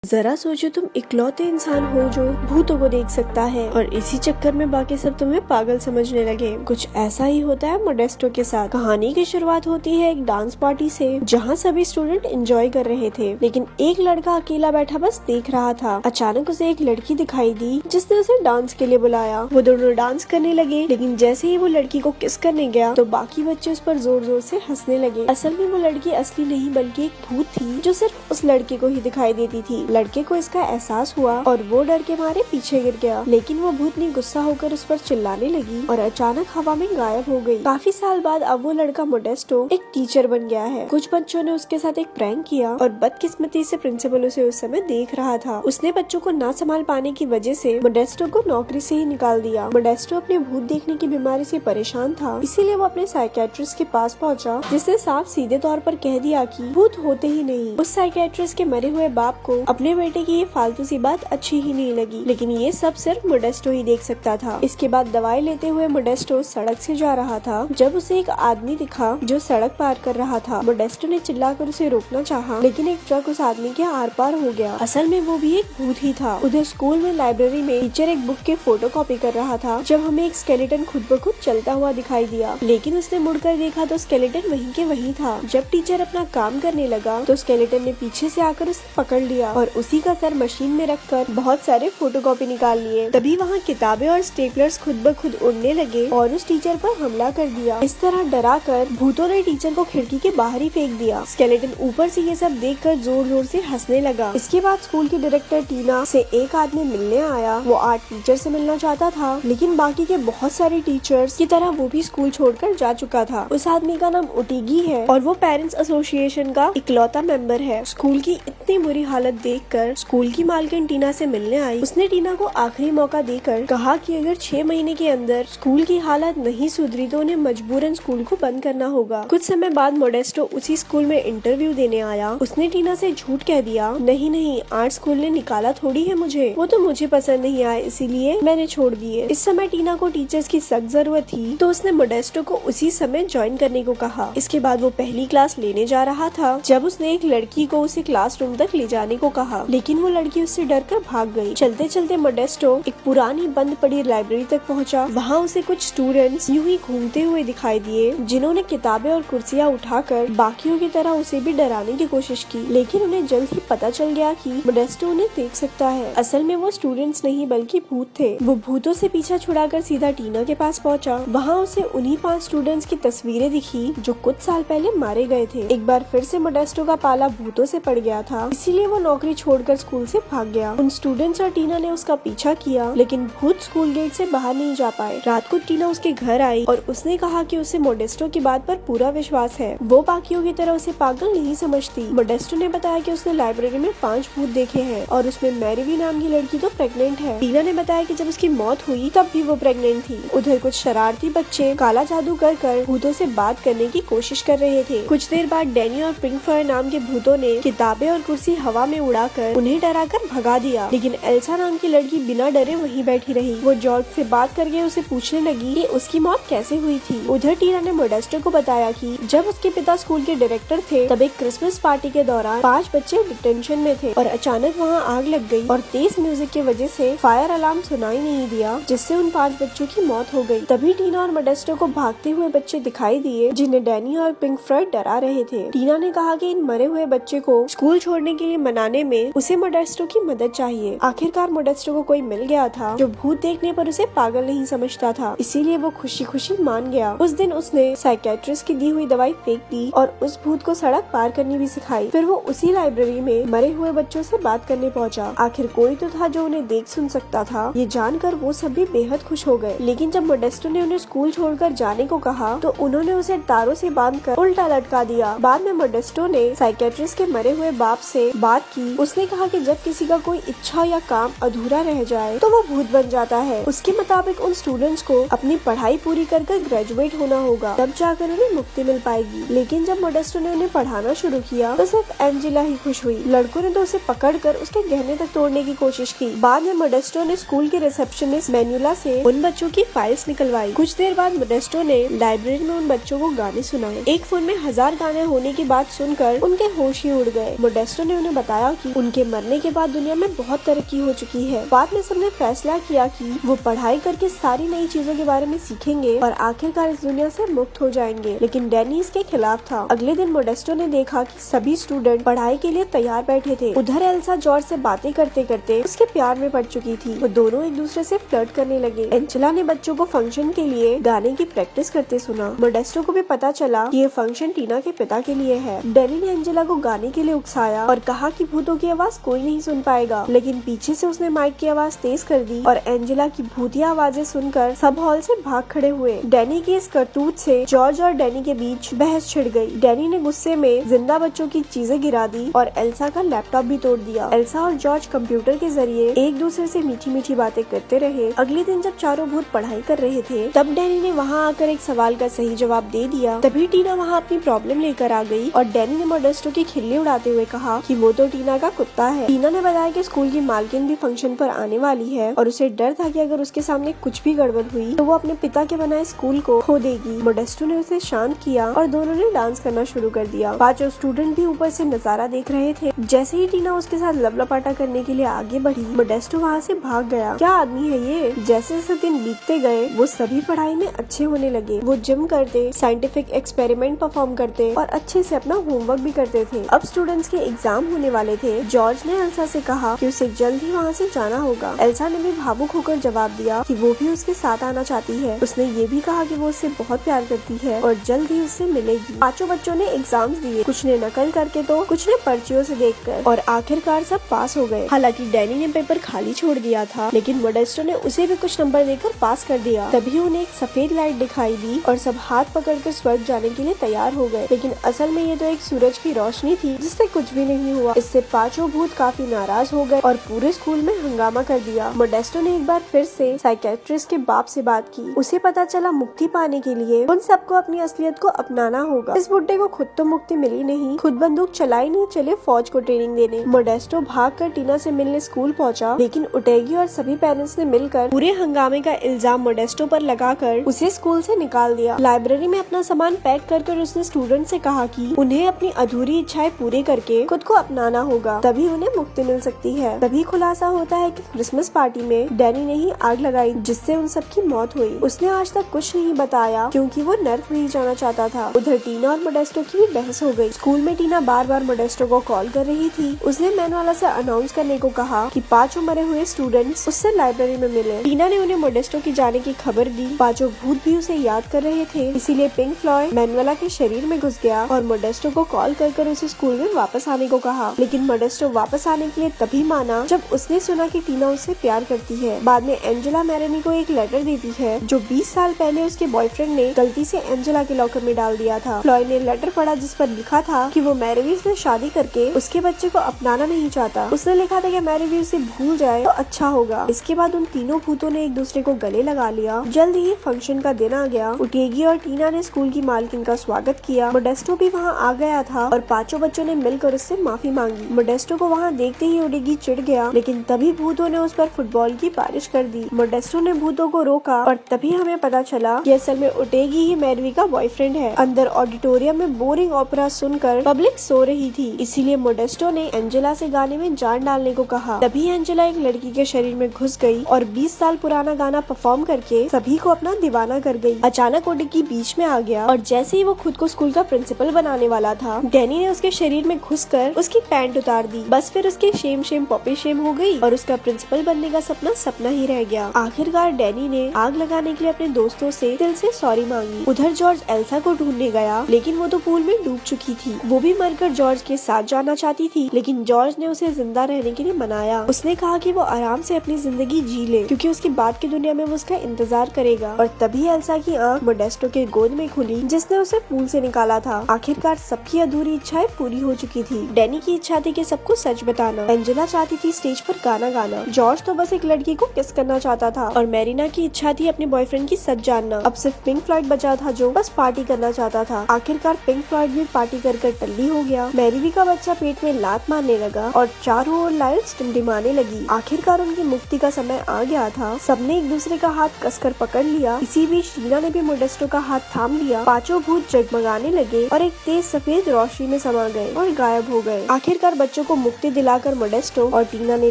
जरा सोचो, तुम इकलौते इंसान हो जो भूतों को देख सकता है और इसी चक्कर में बाकी सब तुम्हें पागल समझने लगे। कुछ ऐसा ही होता है मोडेस्टो के साथ। कहानी की शुरुआत होती है एक डांस पार्टी से, जहाँ सभी स्टूडेंट एंजॉय कर रहे थे, लेकिन एक लड़का अकेला बैठा बस देख रहा था। अचानक उसे एक लड़की दिखाई दी जिसने उसे डांस के लिए बुलाया। वो दोनों डांस करने लगे, लेकिन जैसे ही वो लड़की को किस करने गया तो बाकी बच्चे उस पर जोर जोर से हंसने लगे। असल में वो लड़की असली नहीं बल्कि एक भूत थी जो सिर्फ उस लड़के को ही दिखाई देती थी। लड़के को इसका एहसास हुआ और वो डर के मारे पीछे गिर गया, लेकिन वो भूतनी गुस्सा होकर उस पर चिल्लाने लगी और अचानक हवा में गायब हो गई। काफी साल बाद अब वो लड़का मोडेस्टो एक टीचर बन गया है। कुछ बच्चों ने उसके साथ एक प्रैंक किया और बदकिस्मती से प्रिंसिपल उसे उस समय देख रहा था। उसने बच्चों को ना संभाल पाने की वजह से मोडेस्टो को नौकरी से ही निकाल दिया। मोडेस्टो अपने भूत देखने की बीमारी से परेशान था, इसीलिए वो अपने साइकियाट्रिस्ट के पास पहुंचा, जिसने साफ सीधे तौर पर कह दिया कि भूत होते ही नहीं। उस साइकियाट्रिस्ट के मरे हुए बाप को अपने बेटे की ये फालतू सी बात अच्छी ही नहीं लगी, लेकिन ये सब सिर्फ मोडेस्टो ही देख सकता था। इसके बाद दवाई लेते हुए मोडेस्टो सड़क से जा रहा था जब उसे एक आदमी दिखा जो सड़क पार कर रहा था। मोडेस्टो ने चिल्लाकर उसे रोकना चाहा, लेकिन एक ट्रक उस आदमी के आर पार हो गया। असल में वो भी एक भूत ही था। उधर स्कूल में लाइब्रेरी में टीचर एक बुक के फोटोकॉपी कर रहा था जब हमें एक स्केलेटन खुद ब खुद चलता हुआ दिखाई दिया, लेकिन उसने मुड़कर देखा तो स्केलेटन वहीं के वहीं था। जब टीचर अपना काम करने लगा तो स्केलेटन ने पीछे से आकर उसे पकड़ लिया और उसी का सर मशीन में रखकर बहुत सारे फोटोकॉपी निकाल लिए। तभी वहाँ किताबें और स्टेपलर्स खुद ब खुद उड़ने लगे और उस टीचर पर हमला कर दिया। इस तरह डरा कर भूतों ने टीचर को खिड़की के बाहर ही फेंक दिया। स्केलेटन ऊपर से ये सब देखकर जोर जोर से हंसने लगा। इसके बाद स्कूल की डायरेक्टर टीना से एक आदमी मिलने आया। वो आर्ट टीचर से मिलना चाहता था, लेकिन बाकी के बहुत सारे टीचर्स की तरह वो भी स्कूल छोड़कर जा चुका था। उस आदमी का नाम ओटिगी है और वो पेरेंट्स एसोसिएशन का इकलौता मेंबर है। स्कूल की इतनी बुरी हालत देखकर स्कूल की मालकिन टीना से मिलने आई। उसने टीना को आखिरी मौका देकर कहा कि अगर 6 महीने के अंदर स्कूल की हालत नहीं सुधरी तो उन्हें मजबूरन स्कूल को बंद करना होगा। कुछ समय बाद मोडेस्टो उसी स्कूल में इंटरव्यू देने आया। उसने टीना से झूठ कह दिया, नहीं आर्ट स्कूल ने निकाला थोड़ी है मुझे, वो तो मुझे पसंद नहीं आए इसीलिए मैंने छोड़ दिए। इस समय टीना को टीचर्स की सख्त जरूरत थी तो उसने मोडेस्टो को उसी समय ज्वाइन करने को कहा। इसके बाद वो पहली क्लास लेने जा रहा था जब उसने एक लड़की को उसे क्लासरूम तक ले जाने को कहा, लेकिन वो लड़की उससे डरकर भाग गई। चलते चलते मोडेस्टो एक पुरानी बंद पड़ी लाइब्रेरी तक पहुंचा। वहाँ उसे कुछ स्टूडेंट्स यूं ही घूमते हुए दिखाई दिए, जिन्होंने किताबें और कुर्सियाँ उठाकर बाकियों की तरह उसे भी डराने की कोशिश की, लेकिन उन्हें जल्द ही पता चल गया कि मोडेस्टो उन्हें देख सकता है। असल में वो स्टूडेंट्स नहीं बल्कि भूत थे। वो भूतों से पीछा छुड़ाकर सीधा टीना के पास पहुंचा। वहाँ उसे उन्हीं 5 स्टूडेंट्स की तस्वीरें दिखी जो कुछ साल पहले मारे गए थे। एक बार फिर से मोडेस्टो का पाला भूतों से पड़ गया था, इसीलिए वो नौकरी छोड़कर स्कूल से भाग गया। उन स्टूडेंट्स और टीना ने उसका पीछा किया, लेकिन भूत स्कूल गेट से बाहर नहीं जा पाए। रात को टीना उसके घर आई और उसने कहा कि उसे मोडेस्टो की बात पर पूरा विश्वास है। वो बाकियों की तरह उसे पागल नहीं समझती। मोडेस्टो ने बताया कि उसने लाइब्रेरी में 5 भूत देखे हैं और उसमें मैरीवी नाम की लड़की तो प्रेग्नेंट है। टीना ने बताया कि जब उसकी मौत हुई तब भी वो प्रेग्नेंट थी। उधर कुछ शरारती बच्चे काला जादू कर भूतों से बात करने की कोशिश कर रहे थे। कुछ देर बाद डैनी और पिंकफर नाम के भूतों ने किताबें और कुर्सी हवा में उड़ाकर उन्हें डराकर भगा दिया, लेकिन एल्सा नाम की लड़की बिना डरे वहीं बैठी रही। वो जॉर्ज से बात करके उसे पूछने लगी कि उसकी मौत कैसे हुई थी। उधर टीना ने मोडेस्टो को बताया कि जब उसके पिता स्कूल के डायरेक्टर थे तब एक क्रिसमस पार्टी के दौरान 5 बच्चे डिटेंशन में थे और अचानक वहाँ आग लग गई और तेज म्यूजिक की वजह से फायर अलार्म सुनाई नहीं दिया, जिससे उन 5 बच्चों की मौत हो गई। तभी टीना और मोडेस्टो को भागते हुए बच्चे दिखाई दिए, जिन्हें डैनी और पिंकफ्रॉयड डरा रहे थे। टीना ने कहा कि इन मरे हुए बच्चे को स्कूल छोड़ने के लिए मनाने में उसे मोडेस्टो की मदद चाहिए। आखिरकार मोडेस्टो को कोई मिल गया था जो भूत देखने पर उसे पागल नहीं समझता था, इसीलिए वो खुशी खुशी मान गया। उस दिन उसने साइकियाट्रिस्ट की दी हुई दवाई फेंक दी और उस भूत को सड़क पार करनी भी सिखाई। फिर वो उसी लाइब्रेरी में मरे हुए बच्चों से बात करने पहुंचा। आखिर कोई तो था जो उन्हें देख सुन सकता था। ये जानकर वो सभी बेहद खुश हो गए, लेकिन जब मोडेस्टो ने उन्हें स्कूल छोड़कर जाने को कहा तो उन्होंने उसे तारों से बांधकर उल्टा लटका दिया। बाद में मोडेस्टो ने साइकियाट्रिस्ट के मरे हुए बाप से बात की। उसने कहा कि जब किसी का कोई इच्छा या काम अधूरा रह जाए तो वो भूत बन जाता है। उसके मुताबिक उन स्टूडेंट्स को अपनी पढ़ाई पूरी कर ग्रेजुएट होना होगा, तब जाकर उन्हें मुक्ति मिल पाएगी। लेकिन जब मोडेस्टो ने उन्हें पढ़ाना शुरू किया तो सिर्फ एंजेला ही खुश हुई। लड़कों ने तो उसे पकड़कर उसके गहने तक तोड़ने की कोशिश की। बाद में मोडेस्टो ने स्कूल के रिसेप्शनिस्ट मैन्युला से उन बच्चों की फाइल्स निकलवाई। कुछ देर बाद मोडेस्टो ने लाइब्रेरी में उन बच्चों को गाने सुनाए। एक फोन में 1000 गाने होने की बात सुनकर उनके होश ही उड़ गए। मोडेस्टो ने उन्हें बताया कि उनके मरने के बाद दुनिया में बहुत तरक्की हो चुकी है। बाद में सबने फैसला किया कि वो पढ़ाई करके सारी नई चीजों के बारे में सीखेंगे और आखिरकार इस दुनिया से मुक्त हो जाएंगे, लेकिन डैनी इसके खिलाफ था। अगले दिन मोडेस्टो ने देखा कि सभी स्टूडेंट पढ़ाई के लिए तैयार बैठे थे। उधर एल्सा जॉर्ज से बातें करते करते उसके प्यार में पड़ चुकी थी। वो दोनों एक दूसरे से फ्लर्ट करने लगे। एंजेला ने बच्चों को फंक्शन के लिए गाने की प्रैक्टिस करते सुना। मोडेस्टो को भी पता चला कि ये फंक्शन टीना के पिता के लिए है। डैनी ने एंजेला को गाने के लिए उकसाया और कहा कि भूतों की आवाज कोई नहीं सुन पाएगा, लेकिन पीछे से उसने माइक की आवाज तेज कर दी और एंजेला की भूतिया आवाजें सुनकर सब हॉल से भाग खड़े हुए। डैनी की इस करतूत से जॉर्ज और डैनी के बीच बहस छिड़ गई। डैनी ने गुस्से में जिंदा बच्चों की चीजें गिरा दी और एल्सा का लैपटॉप भी तोड़ दिया। एल्सा और जॉर्ज कंप्यूटर के जरिए एक दूसरे से मीठी मीठी बातें करते रहे। अगले दिन जब चारों भूत पढ़ाई कर रहे थे तब डैनी ने वहाँ आकर एक सवाल का सही जवाब दे दिया। तभी टीना वहाँ अपनी प्रॉब्लम लेकर आ गई और डैनी ने मोडेस्टो की खिल्ली उड़ाते हुए कहा कि वो तो टीना का कुत्ता है। टीना ने बताया कि स्कूल की मालकिन भी फंक्शन पर आने वाली है और उसे डर था कि अगर उसके सामने कुछ भी गड़बड़ हुई तो वो अपने पिता के बनाए स्कूल को खो देगी। मोडेस्टो ने उसे शांत किया और दोनों ने डांस करना शुरू कर दिया। पांचों स्टूडेंट भी ऊपर से नजारा देख रहे थे। जैसे ही टीना उसके साथ लपलपाटा करने के लिए आगे बढ़ी, मोडेस्टो वहाँ से भाग गया। क्या आदमी है ये। जैसे जैसे दिन बीतते गए वो सभी पढ़ाई में अच्छे होने लगे। वो जिम करते, साइंटिफिक एक्सपेरिमेंट परफॉर्म करते और अच्छे से अपना होमवर्क भी करते थे। अब स्टूडेंट्स के एग्जाम होने वाले थे। जॉर्ज ने एल्सा से कहा कि उसे जल्द ही वहाँ से जाना होगा। एल्सा ने भी भावुक होकर जवाब दिया कि वो भी उसके साथ आना चाहती है। उसने ये भी कहा कि वो उससे बहुत प्यार करती है और जल्द ही उससे मिलेगी। पांचों बच्चों ने एग्जाम्स दिए, कुछ ने नकल करके तो कुछ ने पर्चियों से देखकर, और आखिरकार सब पास हो गए। हालांकि डैनी ने पेपर खाली छोड़ दिया था, लेकिन मोडेस्टो ने उसे भी कुछ नंबर देकर पास कर दिया। तभी उन्हें एक सफेद लाइट दिखाई दी और सब हाथ पकड़कर स्वर्ग जाने के लिए तैयार हो गए। लेकिन असल में ये तो एक सूरज की रोशनी थी जिससे कुछ भी नहीं हुआ। इससे पांचों भूत काफी नाराज हो गए और पूरे स्कूल में हंगामा कर दिया। मोडेस्टो ने एक बार फिर से साइकेट्रिस्ट के बाप से बात की। उसे पता चला मुक्ति पाने के लिए उन सबको अपनी असलियत को अपनाना होगा। इस बुड्ढे को खुद तो मुक्ति मिली नहीं, खुद बंदूक चलाई नहीं, चले फौज को ट्रेनिंग देने। मोडेस्टो भागकर टीना से मिलने स्कूल पहुंचा, लेकिन उटेगी और सभी पेरेंट्स ने मिलकर पूरे हंगामे का इल्जाम मोडेस्टो पर लगाकर उसे स्कूल से निकाल दिया। लाइब्रेरी में अपना सामान पैक कर उसने स्टूडेंट से कहा कि उन्हें अपनी अधूरी इच्छाएं पूरी करके खुद को अपनाना होगा, तभी उन्हें मुक्ति मिल सकती है। तभी खुलासा होता है कि क्रिसमस पार्टी में डैनी ने ही आग लगाई जिससे उन सबकी मौत हुई। उसने आज तक कुछ नहीं बताया क्योंकि वो नर्क नहीं जाना चाहता था। उधर टीना और मोडेस्टो की भी बहस हो गई। स्कूल में टीना बार बार मोडेस्टो को कॉल कर रही थी। उसने मैन वाला से अनाउंस करने को कहा कि पांचों मरे हुए स्टूडेंट्स उससे लाइब्रेरी में मिले। टीना ने उन्हें मोडेस्टो की जाने की खबर दी। पांचों भूत भी उसे याद कर रहे थे, इसीलिए पिंक फ्लॉयड मैनुएला के शरीर में घुस गया और मोडेस्टो को कॉल कर उसे स्कूल में वापस आने को कहा। लेकिन मोडेस्टो वापस आने के लिए तभी माना जब उसने सुना कि टीना उससे प्यार करती है। बाद में एंजेला मैरोनी को एक लेटर देती है जो 20 साल पहले उसके बॉयफ्रेंड ने गलती से एंजेला के लॉकर में डाल दिया था। फ्लॉयड ने लेटर पढ़ा जिस पर लिखा था कि वो मैरीवी से शादी करके उसके बच्चे को अपनाना नहीं चाहता। उसने लिखा था कि मैरीवी उसे भूल जाए तो अच्छा होगा। इसके बाद उन तीनों भूतों ने एक दूसरे को गले लगा लिया। जल्द ही फंक्शन का दिन आ गया। उटेगी और टीना ने स्कूल की मालकिन का स्वागत किया। मोडेस्टो भी वहाँ आ गया था और पांचों बच्चों ने मिलकर उससे माफी मांगी। मोडेस्टो को वहाँ देखते ही उटेगी चिढ़ गया, लेकिन तभी भूतों ने उस पर फुटबॉल की बारिश कर दी। मोडेस्टो ने भूतों को रोका और तभी हमें पता चला कि असल में उटेगी ही मैरीवी का बॉयफ्रेंड है। अंदर ऑडिटोरियम में बोरिंग ओपेरा सुनकर पब्लिक सो रही थी, इसीलिए मोडेस्टो ने एंजेला से गाने में जान डालने को कहा। तभी एंजेला एक लड़की के शरीर में घुस गई और 20 साल पुराना गाना परफॉर्म करके सभी को अपना दीवाना कर गई। अचानक उटेगी बीच में आ गया और जैसे ही वो खुद को स्कूल का प्रिंसिपल बनाने वाला था, डैनी ने उसके शरीर में घुसकर उसकी पैंट उतार दी। बस फिर उसकी शेम पॉपी शेम हो गई और उसका प्रिंसिपल बनने का सपना सपना ही रह गया। आखिरकार डैनी ने आग लगाने के लिए अपने दोस्तों से दिल से सॉरी मांगी। उधर जॉर्ज एल्सा को ढूंढने गया, लेकिन वो तो पूल में डूब चुकी थी। वो भी मरकर जॉर्ज के साथ जाना चाहती थी, लेकिन जॉर्ज ने उसे जिंदा रहने के लिए मनाया। उसने कहा कि वो आराम से अपनी जिंदगी जी ले क्योंकि उसकी बाद की दुनिया में वो उसका इंतजार करेगा। और तभी एल्सा की आंख मोडेस्टो के गोद में खुली जिसने उसे पूल से निकाला था। आखिरकार सबकी अधूरी इच्छाएं पूरी हो चुकी थी। डैनी की इच्छा थी कि सबको सच बताना। एंजेला चाहती थी स्टेज पर गाना गाना। जॉर्ज तो बस एक लड़की को किस करना चाहता था और मैरीना की इच्छा थी अपने बॉयफ्रेंड की सच जानना। अब सिर्फ पिंक फ्लॉयड बचा था जो बस पार्टी करना चाहता था। आखिरकार पिंक फ्लॉयड भी पार्टी कर टल्ली हो गया। मैरीवी का बच्चा पेट में लात मारने लगा और चारों ओर लाइट्स टिमटिमाने लगी। आखिरकार उनकी मुक्ति का समय आ गया था। सबने एक दूसरे का हाथ कसकर पकड़ लिया। इसी बीच टीना ने भी मोडेस्टो का हाथ थाम लिया। पांचों भूत जगमगाने लगे और एक तेज सफेद रोशनी में समा गए और गायब हो गए। आखिरकार बच्चों को मुक्ति दिलाकर मोडेस्टो और टीना ने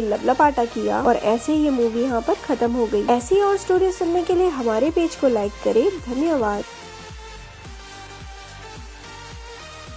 लपलपाटा किया और ऐसे ही ये मूवी यहाँ पर खत्म हो गई। ऐसी और स्टोरी सुनने के लिए हमारे पेज को लाइक करें। धन्यवाद।